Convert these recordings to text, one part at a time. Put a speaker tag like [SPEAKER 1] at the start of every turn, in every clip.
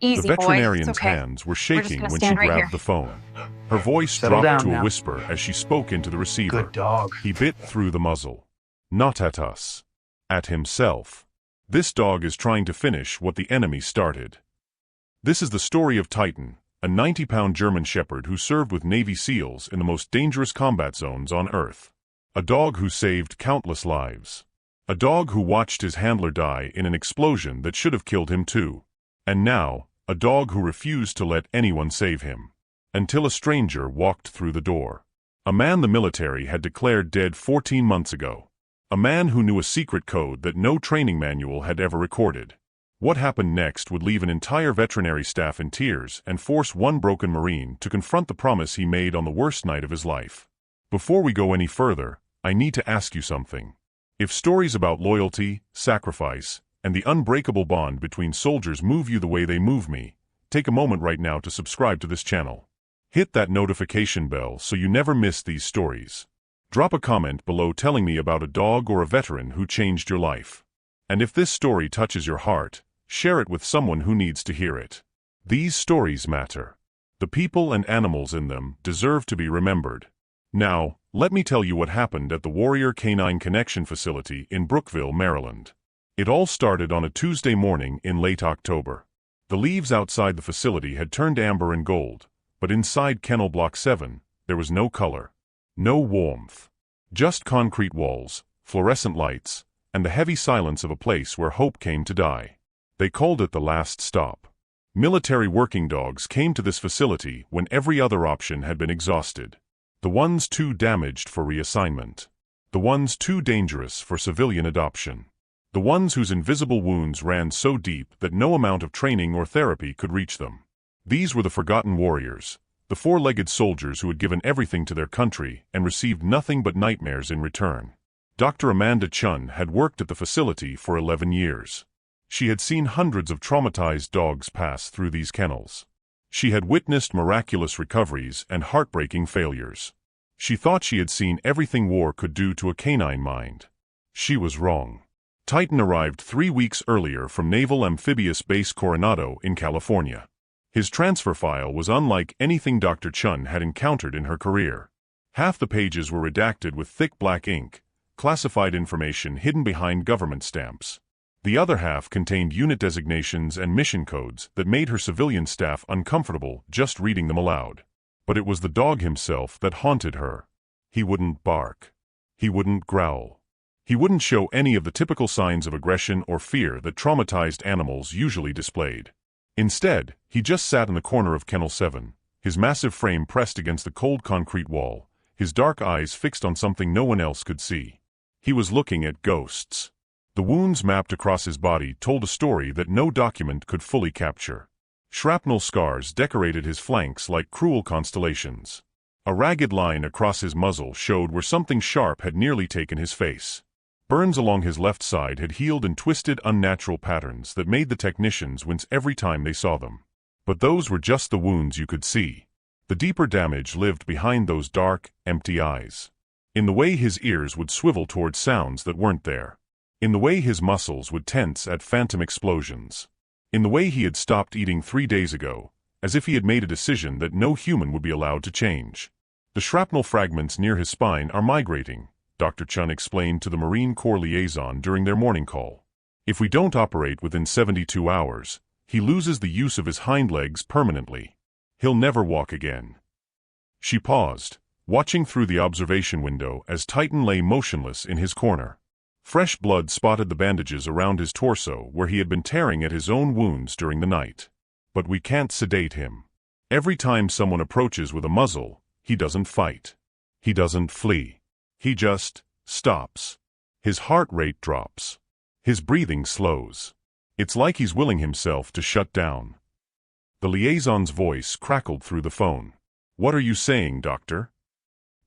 [SPEAKER 1] The
[SPEAKER 2] Easy, boy. It's
[SPEAKER 1] veterinarian's
[SPEAKER 2] okay.
[SPEAKER 1] hands were
[SPEAKER 2] We're just
[SPEAKER 1] shaking
[SPEAKER 2] gonna
[SPEAKER 1] when she
[SPEAKER 2] stand right
[SPEAKER 1] grabbed
[SPEAKER 2] here.
[SPEAKER 1] the phone. Her voice
[SPEAKER 3] Settle
[SPEAKER 1] dropped
[SPEAKER 3] down
[SPEAKER 1] to a
[SPEAKER 3] now.
[SPEAKER 1] whisper as she spoke into the receiver.
[SPEAKER 3] Good dog.
[SPEAKER 1] He bit through the muzzle. Not at us. At himself. This dog is trying to finish what the enemy started. This is the story of Titan, a 90-pound German Shepherd who served with Navy SEALs in the most dangerous combat zones on Earth. A dog who saved countless lives. A dog who watched his handler die in an explosion that should have killed him too. And now, a dog who refused to let anyone save him. Until a stranger walked through the door. A man the military had declared dead 14 months ago. A man who knew a secret code that no training manual had ever recorded. What happened next would leave an entire veterinary staff in tears and force one broken Marine to confront the promise he made on the worst night of his life. Before we go any further, I need to ask you something. If stories about loyalty, sacrifice, and the unbreakable bond between soldiers move you the way they move me, take a moment right now to subscribe to this channel. Hit that notification bell so you never miss these stories. Drop a comment below telling me about a dog or a veteran who changed your life. And if this story touches your heart, share it with someone who needs to hear it. These stories matter. The people and animals in them deserve to be remembered. Now, let me tell you what happened at the Warrior Canine Connection facility in Brookville, Maryland. It all started on a Tuesday morning in late October. The leaves outside the facility had turned amber and gold, but inside Kennel Block 7, there was no color. No warmth. Just concrete walls, fluorescent lights, and the heavy silence of a place where hope came to die. They called it the last stop. Military working dogs came to this facility when every other option had been exhausted. The ones too damaged for reassignment. The ones too dangerous for civilian adoption. The ones whose invisible wounds ran so deep that no amount of training or therapy could reach them. These were the forgotten warriors, the four-legged soldiers who had given everything to their country and received nothing but nightmares in return. Dr. Amanda Chun had worked at the facility for 11 years. She had seen hundreds of traumatized dogs pass through these kennels. She had witnessed miraculous recoveries and heartbreaking failures. She thought she had seen everything war could do to a canine mind. She was wrong. Titan arrived 3 weeks earlier from Naval Amphibious Base Coronado in California. His transfer file was unlike anything Dr. Chun had encountered in her career. Half the pages were redacted with thick black ink, classified information hidden behind government stamps. The other half contained unit designations and mission codes that made her civilian staff uncomfortable just reading them aloud. But it was the dog himself that haunted her. He wouldn't bark. He wouldn't growl. He wouldn't show any of the typical signs of aggression or fear that traumatized animals usually displayed. Instead, he just sat in the corner of Kennel 7, his massive frame pressed against the cold concrete wall, his dark eyes fixed on something no one else could see. He was looking at ghosts. The wounds mapped across his body told a story that no document could fully capture. Shrapnel scars decorated his flanks like cruel constellations. A ragged line across his muzzle showed where something sharp had nearly taken his face. Burns along his left side had healed in twisted, unnatural patterns that made the technicians wince every time they saw them. But those were just the wounds you could see. The deeper damage lived behind those dark, empty eyes. In the way his ears would swivel toward sounds that weren't there. In the way his muscles would tense at phantom explosions. In the way he had stopped eating 3 days ago, as if he had made a decision that no human would be allowed to change. The shrapnel fragments near his spine are migrating, Dr. Chun explained to the Marine Corps liaison during their morning call. If we don't operate within 72 hours, he loses the use of his hind legs permanently. He'll never walk again. She paused, watching through the observation window as Titan lay motionless in his corner. Fresh blood spotted the bandages around his torso where he had been tearing at his own wounds during the night. But we can't sedate him. Every time someone approaches with a muzzle, he doesn't fight. He doesn't flee. He just stops. His heart rate drops. His breathing slows. It's like he's willing himself to shut down. The liaison's voice crackled through the phone. "What are you saying, Doctor?"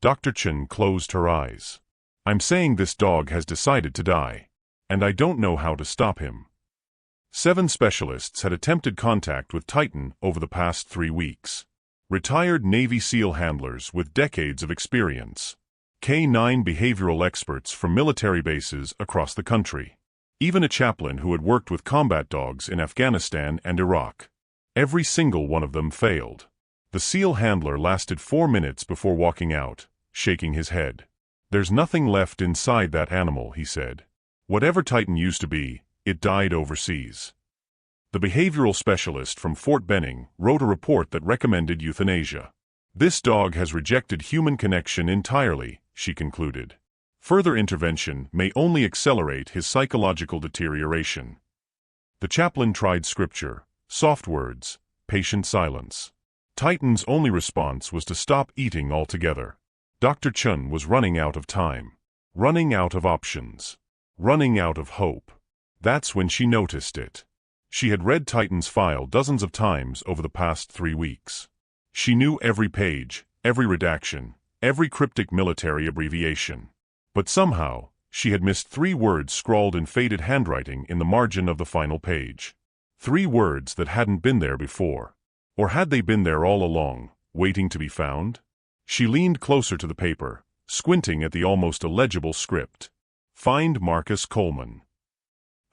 [SPEAKER 1] Dr. Chun closed her eyes. "I'm saying this dog has decided to die. And I don't know how to stop him." 7 specialists had attempted contact with Titan over the past 3 weeks. Retired Navy SEAL handlers with decades of experience. K-9 behavioral experts from military bases across the country. Even a chaplain who had worked with combat dogs in Afghanistan and Iraq. Every single one of them failed. The SEAL handler lasted 4 minutes before walking out, shaking his head. "There's nothing left inside that animal," he said. "Whatever Titan used to be, it died overseas." The behavioral specialist from Fort Benning wrote a report that recommended euthanasia. "This dog has rejected human connection entirely," she concluded. "Further intervention may only accelerate his psychological deterioration." The chaplain tried scripture, soft words, patient silence. Titan's only response was to stop eating altogether. Dr. Chun was running out of time, running out of options, running out of hope. That's when she noticed it. She had read Titan's file dozens of times over the past 3 weeks. She knew every page, every redaction, every cryptic military abbreviation. But somehow, she had missed 3 words scrawled in faded handwriting in the margin of the final page. 3 words that hadn't been there before. Or had they been there all along, waiting to be found? She leaned closer to the paper, squinting at the almost illegible script. "Find Marcus Coleman."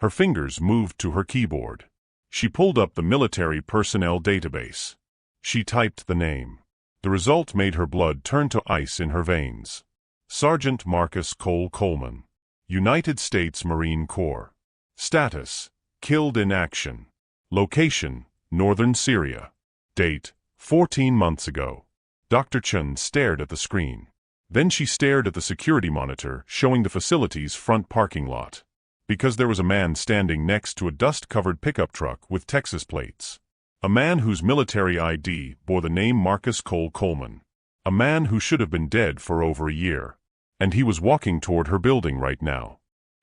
[SPEAKER 1] Her fingers moved to her keyboard. She pulled up the military personnel database. She typed the name. The result made her blood turn to ice in her veins. Sergeant Marcus Cole Coleman, United States Marine Corps. Status: killed in action. Location: northern Syria. Date: 14 months ago. Dr. Chun stared at the screen. Then she stared at the security monitor showing the facility's front parking lot. Because there was a man standing next to a dust-covered pickup truck with Texas plates. A man whose military ID bore the name Marcus Cole Coleman. A man who should have been dead for over a year. And he was walking toward her building right now.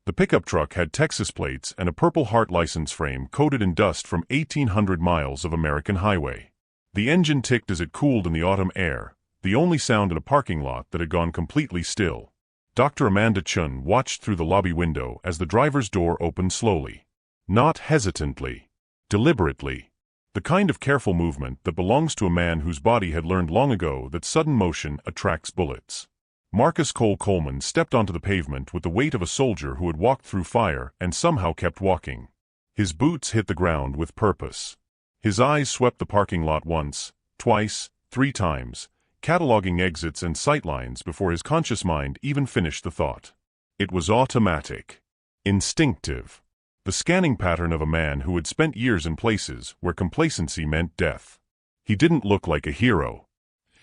[SPEAKER 1] The pickup truck had Texas plates and a Purple Heart license frame coated in dust from 1,800 miles of American highway. The engine ticked as it cooled in the autumn air, the only sound in a parking lot that had gone completely still. Dr. Amanda Chun watched through the lobby window as the driver's door opened slowly. Not hesitantly. Deliberately. The kind of careful movement that belongs to a man whose body had learned long ago that sudden motion attracts bullets. Marcus Cole Coleman stepped onto the pavement with the weight of a soldier who had walked through fire and somehow kept walking. His boots hit the ground with purpose. His eyes swept the parking lot once, twice, 3 times, cataloging exits and sightlines before his conscious mind even finished the thought. It was automatic. Instinctive. The scanning pattern of a man who had spent years in places where complacency meant death. He didn't look like a hero.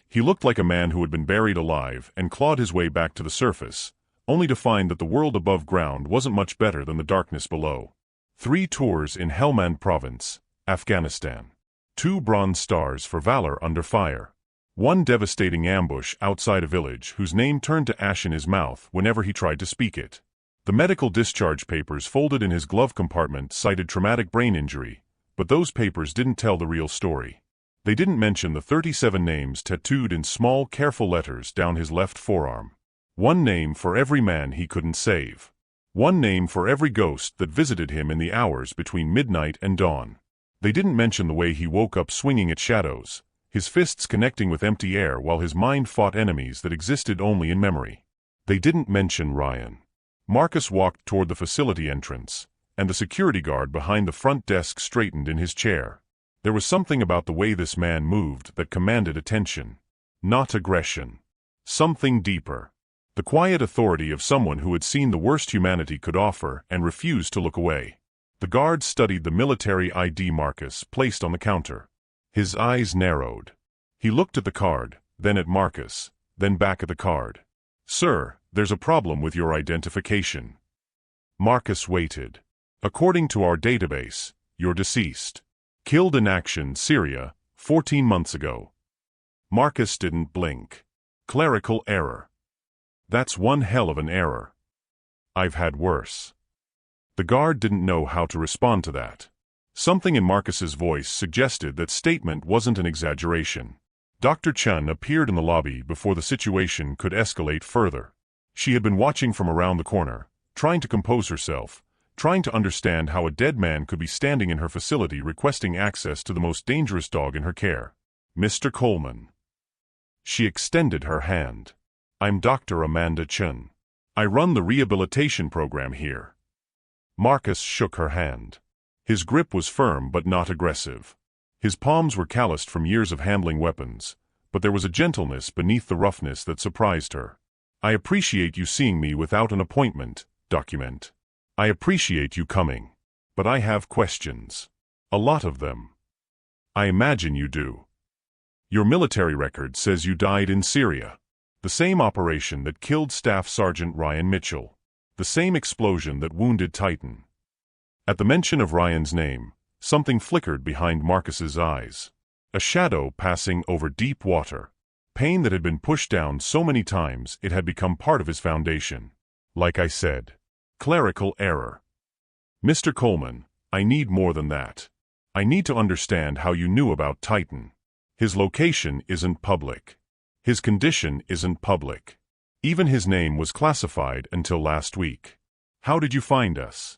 [SPEAKER 1] He looked like a man who had been buried alive and clawed his way back to the surface, only to find that the world above ground wasn't much better than the darkness below. 3 tours in Helmand Province, Afghanistan. 2 Bronze Stars for valor under fire. 1 devastating ambush outside a village whose name turned to ash in his mouth whenever he tried to speak it. The medical discharge papers folded in his glove compartment cited traumatic brain injury, but those papers didn't tell the real story. They didn't mention the 37 names tattooed in small, careful letters down his left forearm. 1 name for every man he couldn't save. 1 name for every ghost that visited him in the hours between midnight and dawn. They didn't mention the way he woke up swinging at shadows, his fists connecting with empty air while his mind fought enemies that existed only in memory. They didn't mention Ryan. Marcus walked toward the facility entrance, and the security guard behind the front desk straightened in his chair. There was something about the way this man moved that commanded attention. Not aggression. Something deeper. The quiet authority of someone who had seen the worst humanity could offer and refused to look away. The guard studied the military ID Marcus placed on the counter. His eyes narrowed. He looked at the card, then at Marcus, then back at the card. "Sir, there's a problem with your identification." Marcus waited. "According to our database, you're deceased. Killed in action, Syria, 14 months ago." Marcus didn't blink. Clerical error. That's one hell of an error. I've had worse. The guard didn't know how to respond to that. Something in Marcus's voice suggested that statement wasn't an exaggeration. Dr. Chun appeared in the lobby before the situation could escalate further. She had been watching from around the corner, trying to compose herself, trying to understand how a dead man could be standing in her facility requesting access to the most dangerous dog in her care. "Mr. Coleman." She extended her hand. "I'm Dr. Amanda Chun. I run the rehabilitation program here." Marcus shook her hand. His grip was firm but not aggressive. His palms were calloused from years of handling weapons, but there was a gentleness beneath the roughness that surprised her. I appreciate you seeing me without an appointment, document. I appreciate you coming. But I have questions. A lot of them. I imagine you do. Your military record says you died in Syria. The same operation that killed Staff Sergeant Ryan Mitchell. The same explosion that wounded Titan. At the mention of Ryan's name, something flickered behind Marcus's eyes. A shadow passing over deep water. Pain that had been pushed down so many times it had become part of his foundation. Like I said. Clerical error. Mr. Coleman, I need more than that. I need to understand how you knew about Titan. His location isn't public. His condition isn't public. Even his name was classified until last week. How did you find us?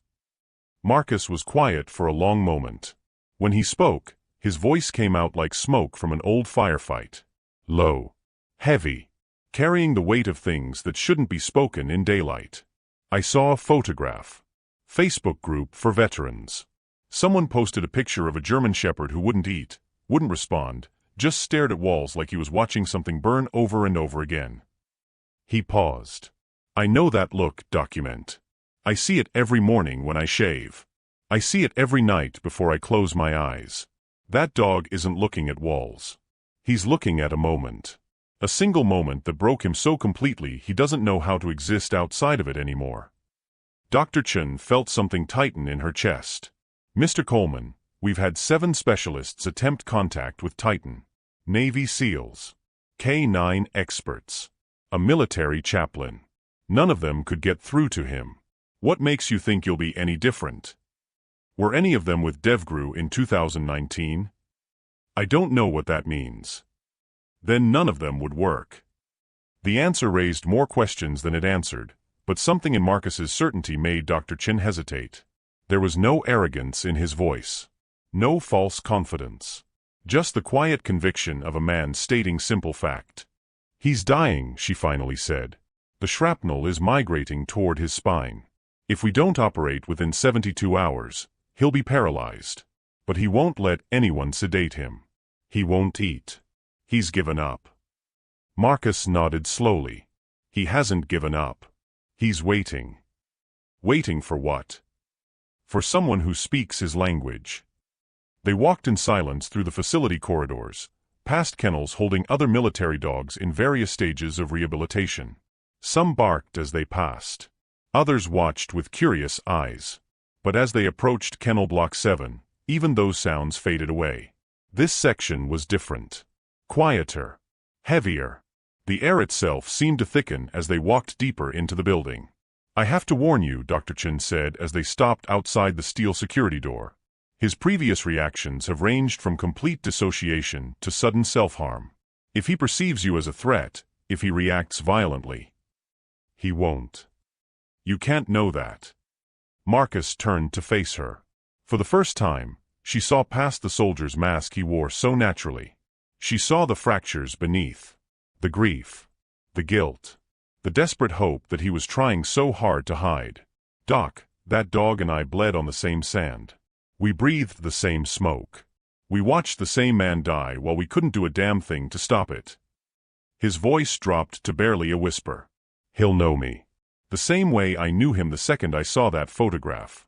[SPEAKER 1] Marcus was quiet for a long moment. When he spoke, his voice came out like smoke from an old firefight. Low. Heavy. Carrying the weight of things that shouldn't be spoken in daylight. I saw a photograph. Facebook group for veterans. Someone posted a picture of a German shepherd who wouldn't eat, wouldn't respond, just stared at walls like he was watching something burn over and over again. He paused. I know that look, document. I see it every morning when I shave. I see it every night before I close my eyes. That dog isn't looking at walls. He's looking at a moment. A single moment that broke him so completely he doesn't know how to exist outside of it anymore. Dr. Chen felt something tighten in her chest. Mr. Coleman, we've had 7 specialists attempt contact with Titan. Navy SEALs. K-9 experts. A military chaplain. None of them could get through to him. What makes you think you'll be any different? Were any of them with DevGru in 2019? I don't know what that means. Then none of them would work. The answer raised more questions than it answered, but something in Marcus's certainty made Dr. Chen hesitate. There was no arrogance in his voice. No false confidence. Just the quiet conviction of a man stating simple fact. He's dying, she finally said. The shrapnel is migrating toward his spine. If we don't operate within 72 hours, he'll be paralyzed. But he won't let anyone sedate him. He won't eat. He's given up. Marcus nodded slowly. He hasn't given up. He's waiting. Waiting for what? For someone who speaks his language. They walked in silence through the facility corridors, past kennels holding other military dogs in various stages of rehabilitation. Some barked as they passed. Others watched with curious eyes. But as they approached Kennel Block 7, even those sounds faded away. This section was different. Quieter. Heavier. The air itself seemed to thicken as they walked deeper into the building. I have to warn you, Dr. Chen said as they stopped outside the steel security door. His previous reactions have ranged from complete dissociation to sudden self-harm. If he perceives you as a threat, if he reacts violently, he won't. You can't know that. Marcus turned to face her. For the first time, she saw past the soldier's mask he wore so naturally. She saw the fractures beneath. The grief. The guilt. The desperate hope that he was trying so hard to hide. Doc, that dog and I bled on the same sand. We breathed the same smoke. We watched the same man die while we couldn't do a damn thing to stop it. His voice dropped to barely a whisper. He'll know me. The same way I knew him the second I saw that photograph.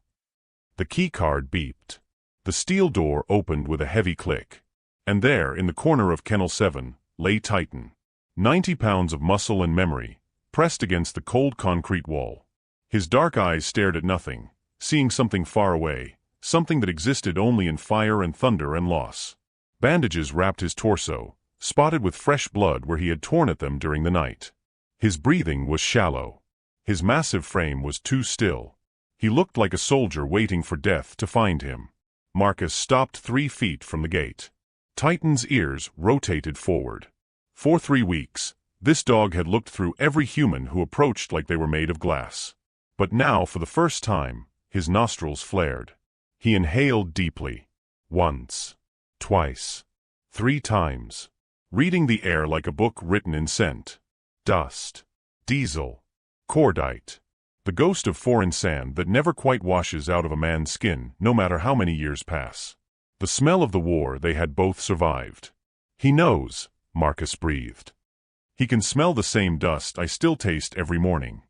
[SPEAKER 1] The keycard beeped. The steel door opened with a heavy click. And there, in the corner of Kennel 7, lay Titan. 90 pounds of muscle and memory, pressed against the cold concrete wall. His dark eyes stared at nothing, seeing something far away, something that existed only in fire and thunder and loss. Bandages wrapped his torso, spotted with fresh blood where he had torn at them during the night. His breathing was shallow. His massive frame was too still. He looked like a soldier waiting for death to find him. Marcus stopped 3 feet from the gate. Titan's ears rotated forward. For 3 weeks, this dog had looked through every human who approached like they were made of glass. But now, for the first time, his nostrils flared. He inhaled deeply. Once. Twice. 3 times. Reading the air like a book written in scent. Dust. Diesel. Cordite. The ghost of foreign sand that never quite washes out of a man's skin, no matter how many years pass. The smell of the war they had both survived. "He knows," Marcus breathed. "He can smell the same dust I still taste every morning."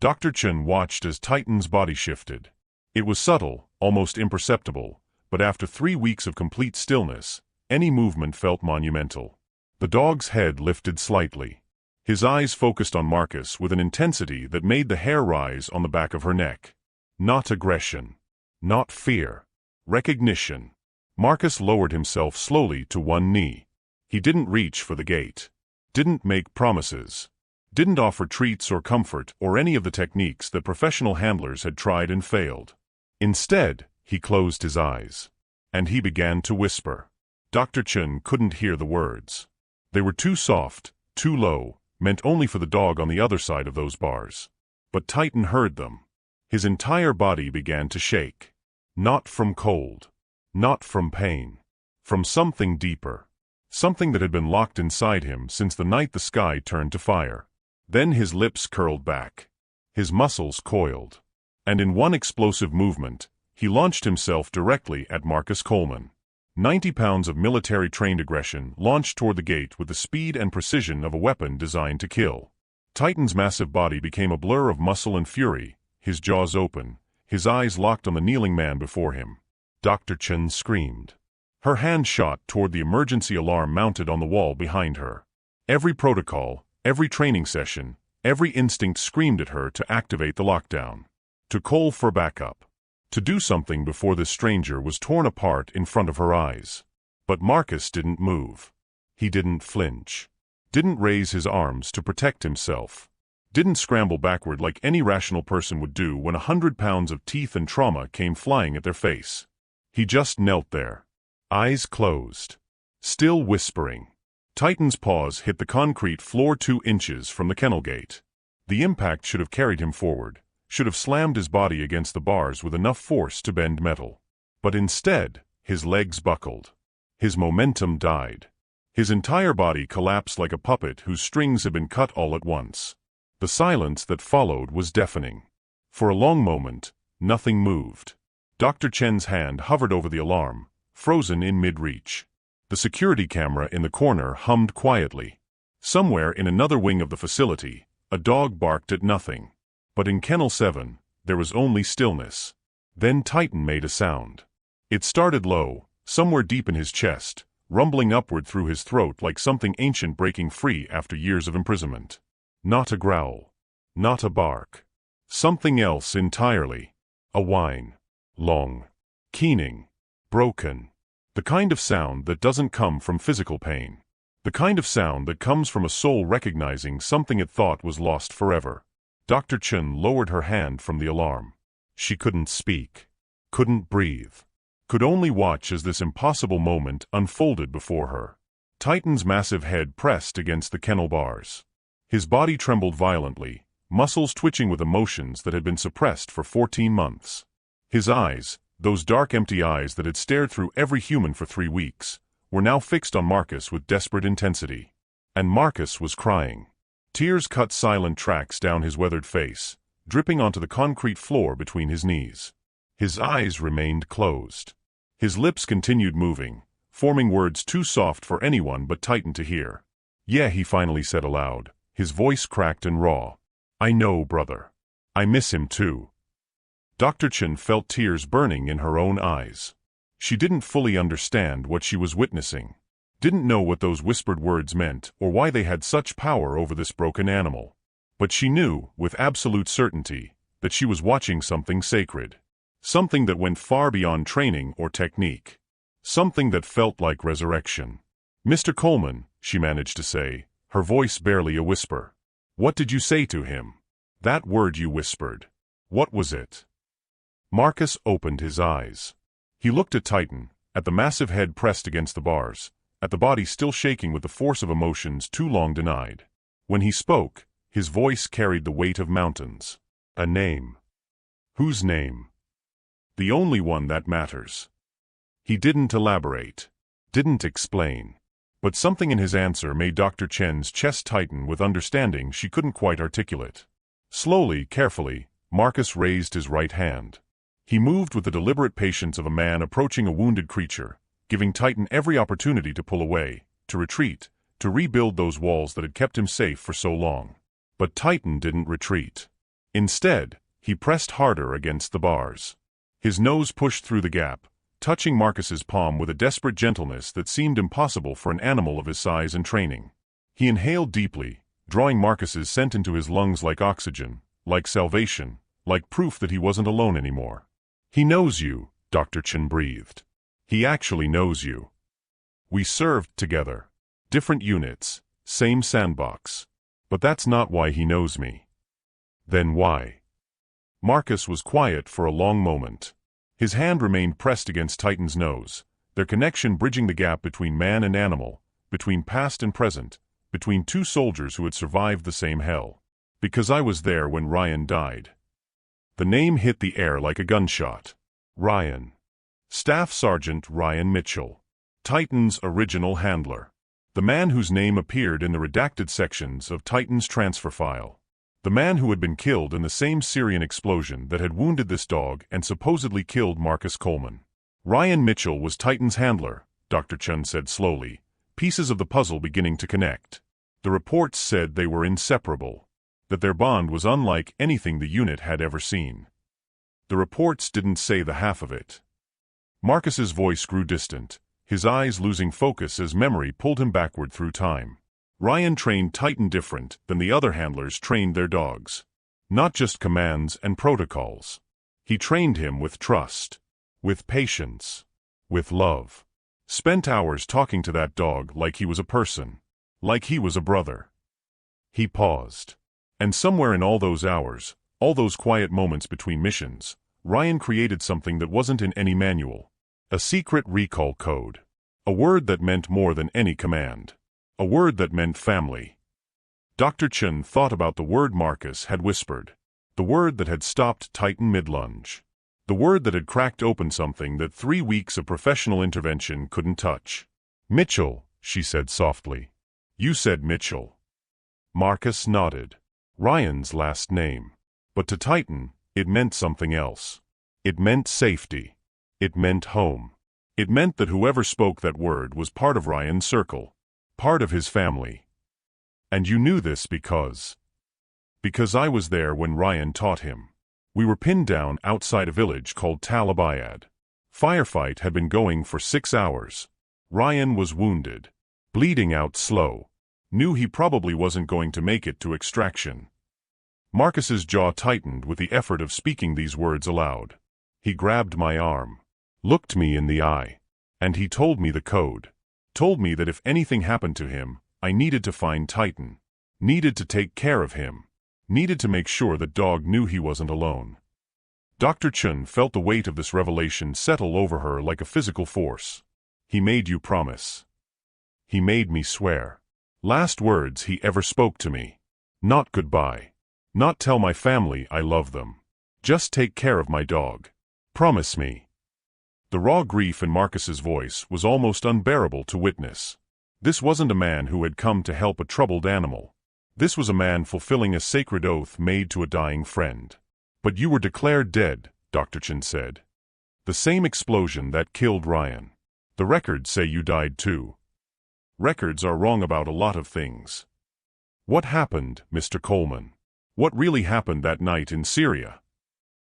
[SPEAKER 1] Dr. Chen watched as Titan's body shifted. It was subtle, almost imperceptible, but after 3 weeks of complete stillness, any movement felt monumental. The dog's head lifted slightly. His eyes focused on Marcus with an intensity that made the hair rise on the back of her neck. Not aggression. Not fear. Recognition. Marcus lowered himself slowly to one knee. He didn't reach for the gate. Didn't make promises. Didn't offer treats or comfort or any of the techniques that professional handlers had tried and failed. Instead, he closed his eyes. And he began to whisper. Dr. Chen couldn't hear the words. They were too soft, too low, meant only for the dog on the other side of those bars. But Titan heard them. His entire body began to shake. Not from cold. Not from pain. From something deeper. Something that had been locked inside him since the night the sky turned to fire. Then his lips curled back. His muscles coiled. And in one explosive movement, he launched himself directly at Marcus Coleman. 90 pounds of military-trained aggression launched toward the gate with the speed and precision of a weapon designed to kill. Titan's massive body became a blur of muscle and fury, his jaws open, his eyes locked on the kneeling man before him. Dr. Chen screamed. Her hand shot toward the emergency alarm mounted on the wall behind her. Every protocol, every training session, every instinct screamed at her to activate the lockdown. To call for backup. To do something before this stranger was torn apart in front of her eyes. But Marcus didn't move. He didn't flinch. Didn't raise his arms to protect himself. Didn't scramble backward like any rational person would do when 100 pounds of teeth and trauma came flying at their face. He just knelt there. Eyes closed. Still whispering. Titan's paws hit the concrete floor 2 inches from the kennel gate. The impact should have carried him forward, should have slammed his body against the bars with enough force to bend metal. But instead, his legs buckled. His momentum died. His entire body collapsed like a puppet whose strings had been cut all at once. The silence that followed was deafening. For a long moment, nothing moved. Dr. Chen's hand hovered over the alarm, frozen in mid-reach. The security camera in the corner hummed quietly. Somewhere in another wing of the facility, a dog barked at nothing. But in Kennel 7, there was only stillness. Then Titan made a sound. It started low, somewhere deep in his chest, rumbling upward through his throat like something ancient breaking free after years of imprisonment. Not a growl. Not a bark. Something else entirely. A whine. Long. Keening. Broken. The kind of sound that doesn't come from physical pain. The kind of sound that comes from a soul recognizing something it thought was lost forever. Dr. Chen lowered her hand from the alarm. She couldn't speak. Couldn't breathe. Could only watch as this impossible moment unfolded before her. Titan's massive head pressed against the kennel bars. His body trembled violently, muscles twitching with emotions that had been suppressed for 14 months. His eyes, those dark empty eyes that had stared through every human for 3 weeks, were now fixed on Marcus with desperate intensity. And Marcus was crying. Tears cut silent tracks down his weathered face, dripping onto the concrete floor between his knees. His eyes remained closed. His lips continued moving, forming words too soft for anyone but Titan to hear. "Yeah," he finally said aloud, his voice cracked and raw. "I know, brother. I miss him too." Dr. Chen felt tears burning in her own eyes. She didn't fully understand what she was witnessing. Didn't know what those whispered words meant or why they had such power over this broken animal. But she knew, with absolute certainty, that she was watching something sacred. Something that went far beyond training or technique. Something that felt like resurrection. "Mr. Coleman," she managed to say, her voice barely a whisper. "What did you say to him? That word you whispered. What was it?" Marcus opened his eyes. He looked at Titan, at the massive head pressed against the bars, at the body still shaking with the force of emotions too long denied. When he spoke, his voice carried the weight of mountains. A name. Whose name? The only one that matters. He didn't elaborate. Didn't explain. But something in his answer made Dr. Chen's chest tighten with understanding she couldn't quite articulate. Slowly, carefully, Marcus raised his right hand. He moved with the deliberate patience of a man approaching a wounded creature, giving Titan every opportunity to pull away, to retreat, to rebuild those walls that had kept him safe for so long. But Titan didn't retreat. Instead, he pressed harder against the bars. His nose pushed through the gap, touching Marcus's palm with a desperate gentleness that seemed impossible for an animal of his size and training. He inhaled deeply, drawing Marcus's scent into his lungs like oxygen, like salvation, like proof that he wasn't alone anymore. "He knows you," Dr. Chen breathed. "He actually knows you. We served together. Different units, same sandbox. But that's not why he knows me." "Then why?" Marcus was quiet for a long moment. His hand remained pressed against Titan's nose, their connection bridging the gap between man and animal, between past and present, between two soldiers who had survived the same hell. "Because I was there when Ryan died." The name hit the air like a gunshot. Ryan. Staff Sergeant Ryan Mitchell. Titan's original handler. The man whose name appeared in the redacted sections of Titan's transfer file. The man who had been killed in the same Syrian explosion that had wounded this dog and supposedly killed Marcus Coleman. Ryan Mitchell was Titan's handler, Dr. Chen said slowly, pieces of the puzzle beginning to connect. The reports said they were inseparable, that their bond was unlike anything the unit had ever seen. The reports didn't say the half of it. Marcus's voice grew distant, his eyes losing focus as memory pulled him backward through time. Ryan trained Titan different than the other handlers trained their dogs. Not just commands and protocols. He trained him with trust, with patience, with love. Spent hours talking to that dog like he was a person, like he was a brother. He paused. And somewhere in all those hours, all those quiet moments between missions, Ryan created something that wasn't in any manual. A secret recall code. A word that meant more than any command. A word that meant family. Dr. Chen thought about the word Marcus had whispered. The word that had stopped Titan mid-lunge. The word that had cracked open something that 3 weeks of professional intervention couldn't touch. "Mitchell," she said softly. "You said Mitchell." Marcus nodded. Ryan's last name. But to Titan, it meant something else. It meant safety. It meant home. It meant that whoever spoke that word was part of Ryan's circle, part of his family. "And you knew this because I was there when Ryan taught him." We were pinned down outside a village called Tal Abayad. Firefight had been going for 6 hours. Ryan was wounded, bleeding out slow. Knew he probably wasn't going to make it to extraction. Marcus's jaw tightened with the effort of speaking these words aloud. He grabbed my arm, looked me in the eye, and he told me the code. Told me that if anything happened to him, I needed to find Titan. Needed to take care of him. Needed to make sure the dog knew he wasn't alone. Dr. Chen felt the weight of this revelation settle over her like a physical force. "He made you promise. He made me swear." Last words he ever spoke to me. Not goodbye. Not tell my family I love them. Just take care of my dog. Promise me. The raw grief in Marcus's voice was almost unbearable to witness. This wasn't a man who had come to help a troubled animal. This was a man fulfilling a sacred oath made to a dying friend. "But you were declared dead," Dr. Chen said. "The same explosion that killed Ryan. The records say you died too." Records are wrong about a lot of things. What happened, Mr. Coleman? What really happened that night in Syria?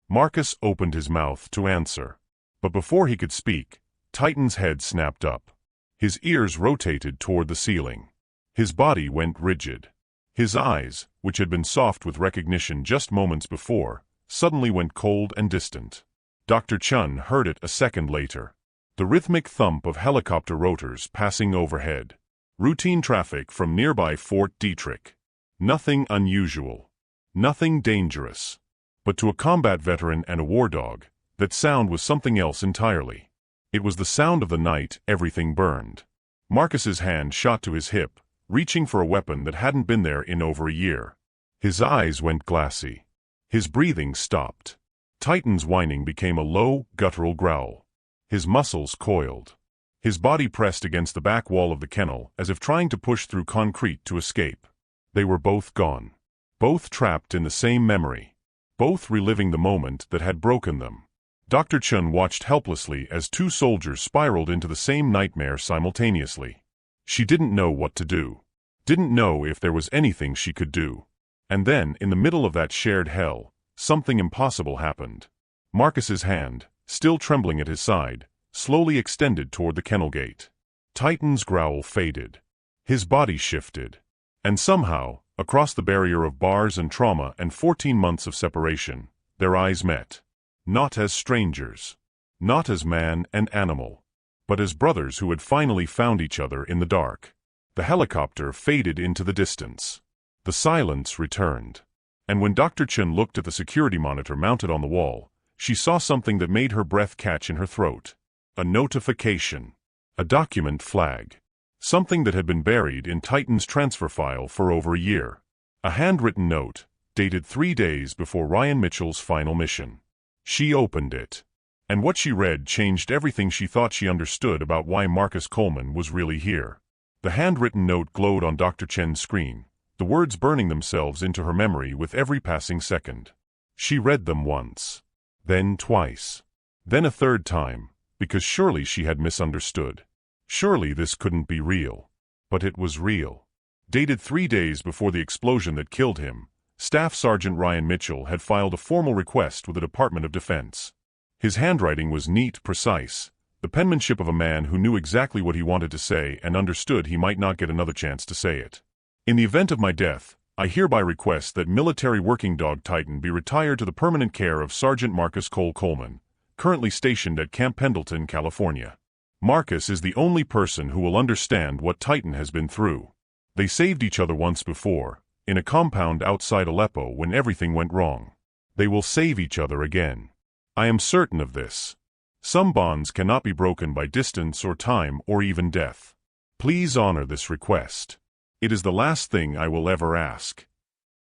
[SPEAKER 1] Marcus opened his mouth to answer. But before he could speak, Titan's head snapped up. His ears rotated toward the ceiling. His body went rigid. His eyes, which had been soft with recognition just moments before, suddenly went cold and distant. Dr. Chen heard it a second later. The rhythmic thump of helicopter rotors passing overhead. Routine traffic from nearby Fort Detrick. Nothing unusual. Nothing dangerous. But to a combat veteran and a war dog, that sound was something else entirely. It was the sound of the night everything burned. Marcus's hand shot to his hip, reaching for a weapon that hadn't been there in over a year. His eyes went glassy. His breathing stopped. Titan's whining became a low, guttural growl. His muscles coiled. His body pressed against the back wall of the kennel as if trying to push through concrete to escape. They were both gone. Both trapped in the same memory. Both reliving the moment that had broken them. Dr. Chun watched helplessly as two soldiers spiraled into the same nightmare simultaneously. She didn't know what to do. Didn't know if there was anything she could do. And then, in the middle of that shared hell, something impossible happened. Marcus's hand, still trembling at his side, slowly extended toward the kennel gate. Titan's growl faded. His body shifted. And somehow, across the barrier of bars and trauma and 14 months of separation, their eyes met. Not as strangers. Not as man and animal. But as brothers who had finally found each other in the dark. The helicopter faded into the distance. The silence returned. And when Dr. Chun looked at the security monitor mounted on the wall, she saw something that made her breath catch in her throat. A notification. A document flag. Something that had been buried in Titan's transfer file for over a year. A handwritten note, dated 3 days before Ryan Mitchell's final mission. She opened it. And what she read changed everything she thought she understood about why Marcus Coleman was really here. The handwritten note glowed on Dr. Chen's screen, the words burning themselves into her memory with every passing second. She read them once. Then twice. Then a third time, because surely she had misunderstood. Surely this couldn't be real. But it was real. Dated 3 days before the explosion that killed him, Staff Sergeant Ryan Mitchell had filed a formal request with the Department of Defense. His handwriting was neat, precise, the penmanship of a man who knew exactly what he wanted to say and understood he might not get another chance to say it. In the event of my death, I hereby request that military working dog Titan be retired to the permanent care of Sergeant Marcus Cole Coleman, currently stationed at Camp Pendleton, California. Marcus is the only person who will understand what Titan has been through. They saved each other once before, in a compound outside Aleppo when everything went wrong. They will save each other again. I am certain of this. Some bonds cannot be broken by distance or time or even death. Please honor this request. It is the last thing I will ever ask.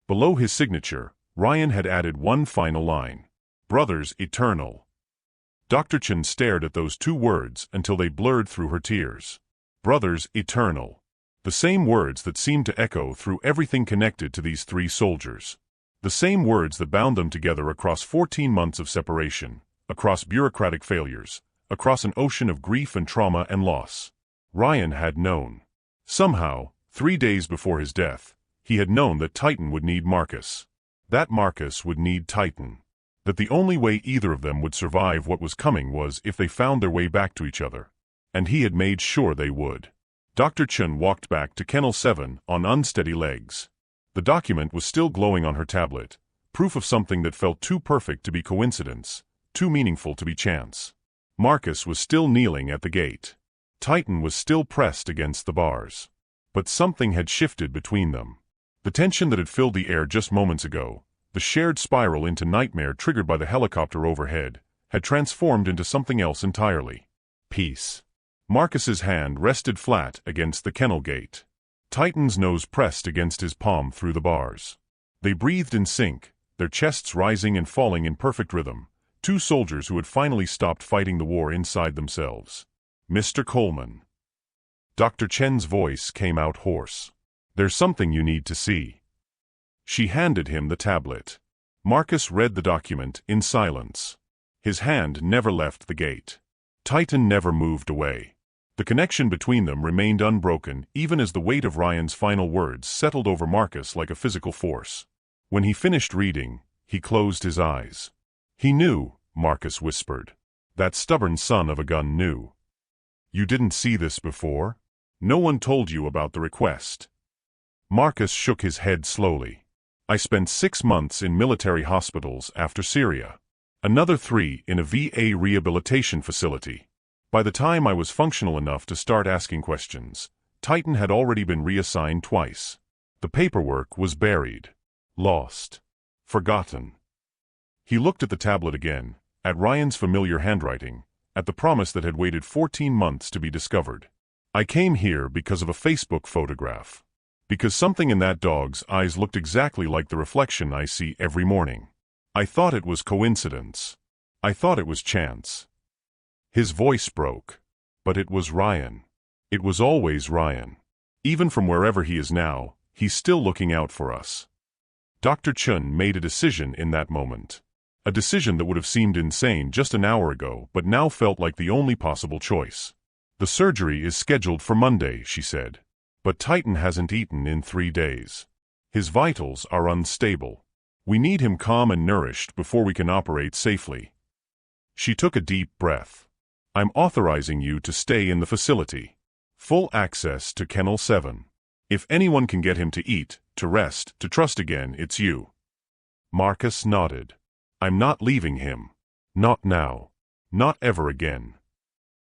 [SPEAKER 1] Below his signature, Ryan had added one final line. Brothers eternal. Dr. Chun stared at those 2 words until they blurred through her tears. Brothers eternal. The same words that seemed to echo through everything connected to these 3 soldiers. The same words that bound them together across 14 months of separation, across bureaucratic failures, across an ocean of grief and trauma and loss. Ryan had known. Somehow, 3 days before his death, he had known that Titan would need Marcus. That Marcus would need Titan. That the only way either of them would survive what was coming was if they found their way back to each other. And he had made sure they would. Dr. Chun walked back to Kennel 7 on unsteady legs. The document was still glowing on her tablet, proof of something that felt too perfect to be coincidence, too meaningful to be chance. Marcus was still kneeling at the gate. Titan was still pressed against the bars. But something had shifted between them. The tension that had filled the air just moments ago, the shared spiral into nightmare triggered by the helicopter overhead, had transformed into something else entirely. Peace. Marcus's hand rested flat against the kennel gate. Titan's nose pressed against his palm through the bars. They breathed in sync, their chests rising and falling in perfect rhythm, 2 soldiers who had finally stopped fighting the war inside themselves. Mr. Coleman. Dr. Chen's voice came out hoarse. There's something you need to see. She handed him the tablet. Marcus read the document in silence. His hand never left the gate. Titan never moved away. The connection between them remained unbroken even as the weight of Ryan's final words settled over Marcus like a physical force. When he finished reading, he closed his eyes. He knew, Marcus whispered. That stubborn son of a gun knew. You didn't see this before? No one told you about the request. Marcus shook his head slowly. I spent 6 months in military hospitals after Syria. Another 3 in a VA rehabilitation facility. By the time I was functional enough to start asking questions, Titan had already been reassigned twice. The paperwork was buried. Lost. Forgotten. He looked at the tablet again, at Ryan's familiar handwriting, at the promise that had waited 14 months to be discovered. I came here because of a Facebook photograph. Because something in that dog's eyes looked exactly like the reflection I see every morning. I thought it was coincidence. I thought it was chance. His voice broke. But it was Ryan. It was always Ryan. Even from wherever he is now, he's still looking out for us. Dr. Chun made a decision in that moment. A decision that would have seemed insane just an hour ago but now felt like the only possible choice. "The surgery is scheduled for Monday," she said. "But Titan hasn't eaten in 3 days. His vitals are unstable. We need him calm and nourished before we can operate safely." She took a deep breath. "I'm authorizing you to stay in the facility. Full access to Kennel 7. If anyone can get him to eat, to rest, to trust again, it's you." Marcus nodded. "I'm not leaving him. Not now. Not ever again."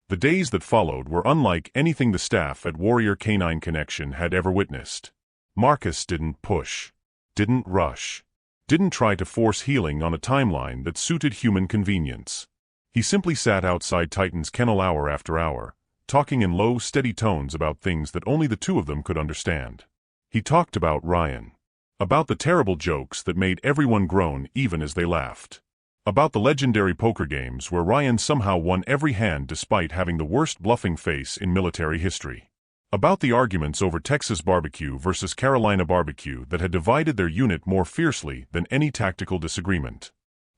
[SPEAKER 1] The days that followed were unlike anything the staff at Warrior Canine Connection had ever witnessed. Marcus didn't push, didn't rush, didn't try to force healing on a timeline that suited human convenience. He simply sat outside Titan's kennel hour after hour, talking in low, steady tones about things that only the two of them could understand. He talked about Ryan. About the terrible jokes that made everyone groan even as they laughed. About the legendary poker games where Ryan somehow won every hand despite having the worst bluffing face in military history. About the arguments over Texas barbecue versus Carolina barbecue that had divided their unit more fiercely than any tactical disagreement.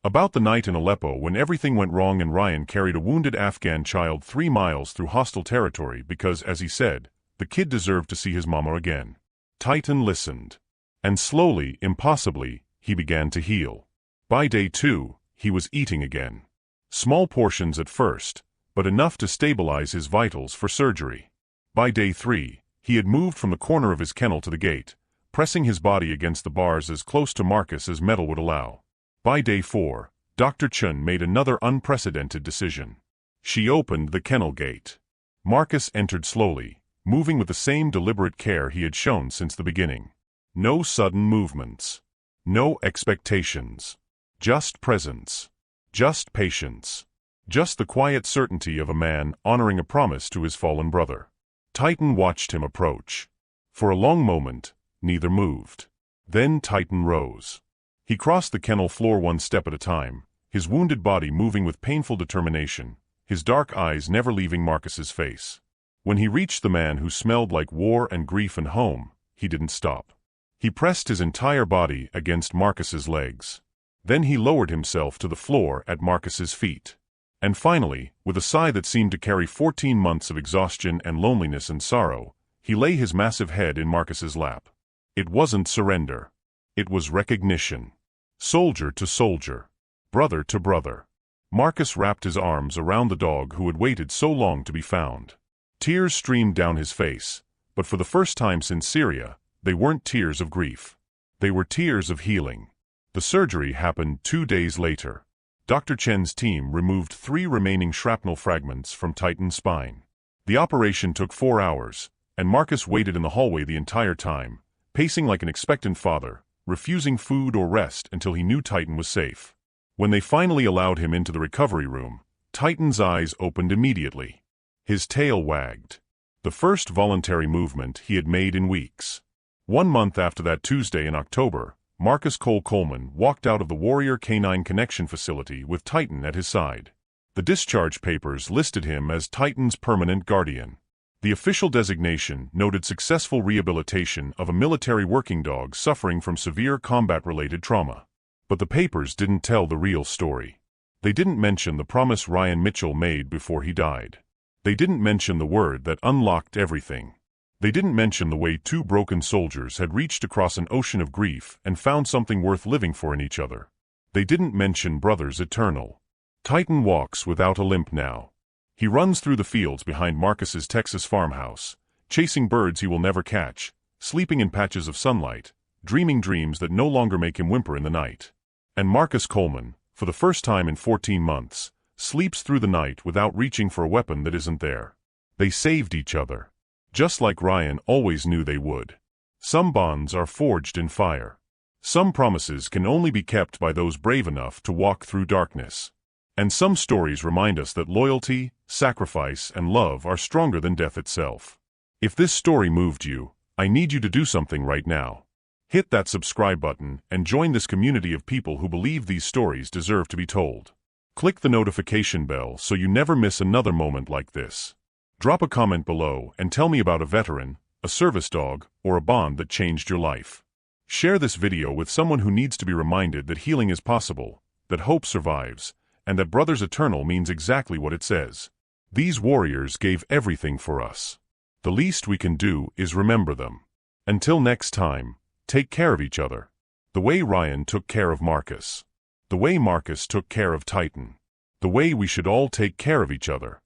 [SPEAKER 1] About the night in Aleppo when everything went wrong and Ryan carried a wounded Afghan child 3 miles through hostile territory because, as he said, the kid deserved to see his mama again. Titan listened. And slowly, impossibly, he began to heal. By day 2, he was eating again. Small portions at first, but enough to stabilize his vitals for surgery. By day 3, he had moved from the corner of his kennel to the gate, pressing his body against the bars as close to Marcus as metal would allow. By day 4, Dr. Chun made another unprecedented decision. She opened the kennel gate. Marcus entered slowly, moving with the same deliberate care he had shown since the beginning. No sudden movements. No expectations. Just presence. Just patience. Just the quiet certainty of a man honoring a promise to his fallen brother. Titan watched him approach. For a long moment, neither moved. Then Titan rose. He crossed the kennel floor one step at a time, his wounded body moving with painful determination, his dark eyes never leaving Marcus's face. When he reached the man who smelled like war and grief and home, he didn't stop. He pressed his entire body against Marcus's legs. Then he lowered himself to the floor at Marcus's feet. And finally, with a sigh that seemed to carry 14 months of exhaustion and loneliness and sorrow, he lay his massive head in Marcus's lap. It wasn't surrender. It was recognition. Soldier to soldier. Brother to brother. Marcus wrapped his arms around the dog who had waited so long to be found. Tears streamed down his face, but for the first time since Syria, they weren't tears of grief. They were tears of healing. The surgery happened 2 days later. Dr. Chen's team removed 3 remaining shrapnel fragments from Titan's spine. The operation took 4 hours, and Marcus waited in the hallway the entire time, pacing like an expectant father, refusing food or rest until he knew Titan was safe. When they finally allowed him into the recovery room, Titan's eyes opened immediately. His tail wagged. The first voluntary movement he had made in weeks. 1 month after that Tuesday in October, Marcus Cole Coleman walked out of the Warrior Canine Connection facility with Titan at his side. The discharge papers listed him as Titan's permanent guardian. The official designation noted successful rehabilitation of a military working dog suffering from severe combat-related trauma. But the papers didn't tell the real story. They didn't mention the promise Ryan Mitchell made before he died. They didn't mention the word that unlocked everything. They didn't mention the way 2 broken soldiers had reached across an ocean of grief and found something worth living for in each other. They didn't mention brothers eternal. Titan walks without a limp now. He runs through the fields behind Marcus's Texas farmhouse, chasing birds he will never catch, sleeping in patches of sunlight, dreaming dreams that no longer make him whimper in the night. And Marcus Coleman, for the first time in 14 months, sleeps through the night without reaching for a weapon that isn't there. They saved each other. Just like Ryan always knew they would. Some bonds are forged in fire. Some promises can only be kept by those brave enough to walk through darkness. And some stories remind us that loyalty, sacrifice, and love are stronger than death itself. If this story moved you, I need you to do something right now. Hit that subscribe button and join this community of people who believe these stories deserve to be told. Click the notification bell so you never miss another moment like this. Drop a comment below and tell me about a veteran, a service dog, or a bond that changed your life. Share this video with someone who needs to be reminded that healing is possible, that hope survives, and that Brothers Eternal means exactly what it says. These warriors gave everything for us. The least we can do is remember them. Until next time, take care of each other. The way Ryan took care of Marcus. The way Marcus took care of Titan. The way we should all take care of each other.